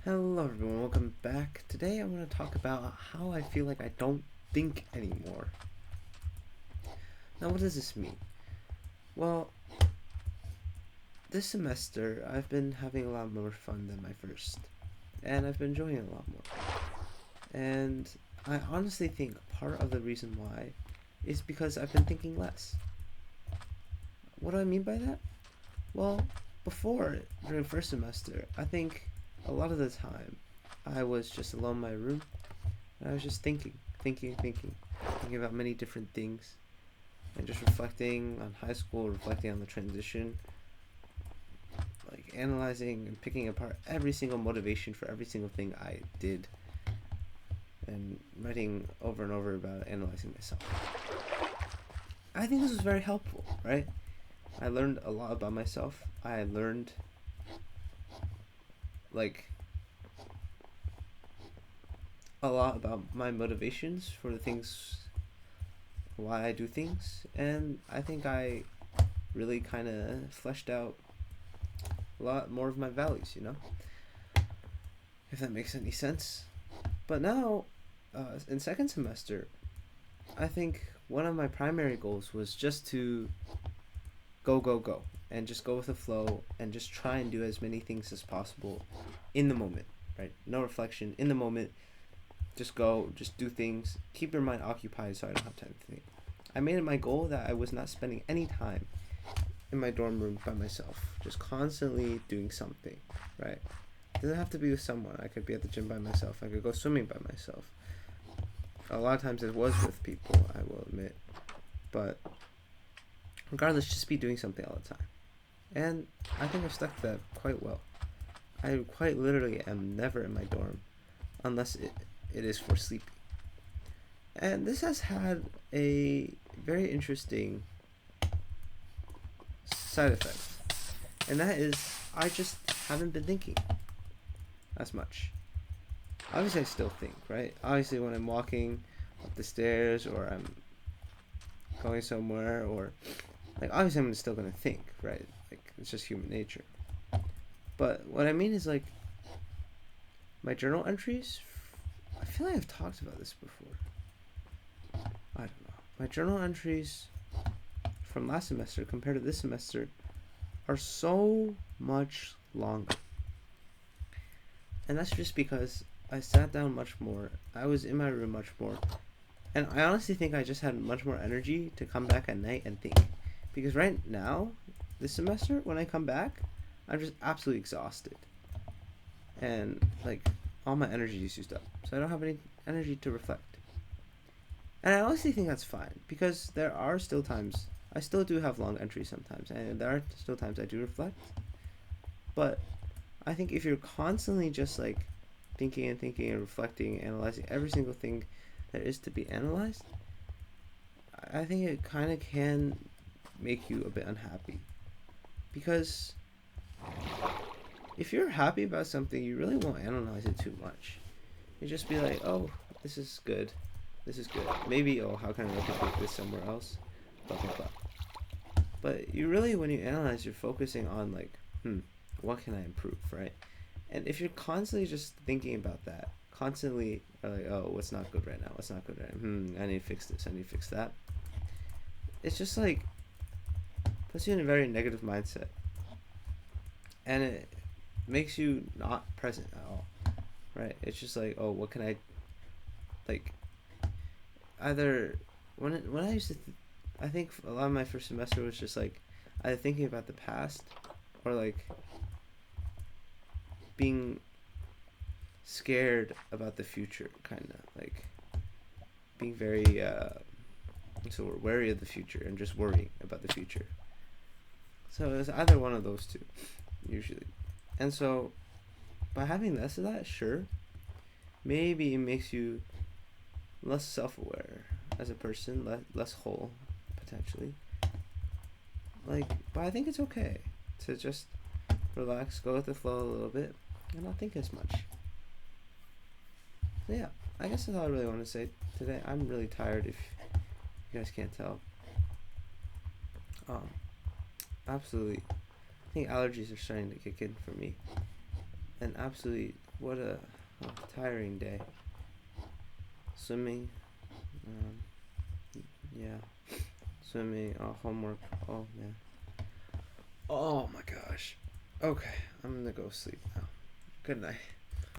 Hello everyone, welcome back. Today I want to talk about how I feel like I don't think anymore. Now what does this mean? Well, this semester I've been having a lot more fun than my first, and I've been enjoying it a lot more. And I honestly think part of the reason why is because I've been thinking less. What do I mean by that? Well, before, during first semester, I think a lot of the time I was just alone in my room and I was just thinking about many different things and just reflecting on high school, reflecting on the transition, like analyzing and picking apart every single motivation for every single thing I did and writing over and over about it, analyzing myself. I think this was very helpful, right? I learned a lot about myself. I learned like a lot about my motivations for the things why I do things, and I think I really kind of fleshed out a lot more of my values, if that makes any sense. But now, in second semester, I think one of my primary goals was just to go, and just go with the flow and just try and do as many things as possible in the moment, right? No reflection, in the moment, just go, just do things, keep your mind occupied so I don't have time to think. I made it my goal that I was not spending any time in my dorm room by myself, just constantly doing something, right? It doesn't have to be with someone. I could be at the gym by myself. I could go swimming by myself. A lot of times it was with people, I will admit. But regardless, just be doing something all the time. And I think I've stuck to that quite well. I quite literally am never in my dorm unless it is for sleeping. And this has had a very interesting side effect. And that is, I just haven't been thinking as much. Obviously, I still think, right? Obviously, when I'm walking up the stairs or I'm going somewhere or like obviously I'm still gonna think, right? Like it's just human nature. But what I mean is like my journal entries. I feel like I've talked about this before. I don't know. My journal entries from last semester compared to this semester are so much longer. And that's just because I sat down much more. I was in my room much more. And I honestly think I just had much more energy to come back at night and think. Because right now, this semester, when I come back, I'm just absolutely exhausted. And like all my energy is used up. So I don't have any energy to reflect. And I honestly think that's fine because there are still times I still do have long entries sometimes, and there are still times I do reflect. But I think if you're constantly just like thinking and reflecting, analyzing every single thing there is to be analyzed, I think it kind of can make you a bit unhappy. Because if you're happy about something, you really won't analyze it too much. You just be like, oh, this is good. This is good. Maybe, oh, how can I replicate this somewhere else? Blah, blah, blah. But you really, when you analyze, you're focusing on like, what can I improve, right? And if you're constantly just thinking about that, constantly like, oh, what's not good right now? What's not good right now? I need to fix this. I need to fix that. It's just like puts you in a very negative mindset, and it makes you not present at all, right? It's just like, oh, what can I like? Either when I used to, I think a lot of my first semester was just like either thinking about the past or like being scared about the future, kind of like being very so we're wary of the future and just worrying about the future. So it was either one of those two, usually. And so by having less of that, sure, maybe it makes you less self-aware as a person, less whole, potentially. Like, but I think it's okay to just relax, go with the flow a little bit, and not think as much. So yeah, I guess that's all I really want to say today. I'm really tired if you guys can't tell. Um, Absolutely. I think allergies are starting to kick in for me. an absolutely what a tiring day. Swimming, um, yeah, swimming, homework. Oh man. Oh my gosh. Okay, I'm gonna go sleep now. Good night.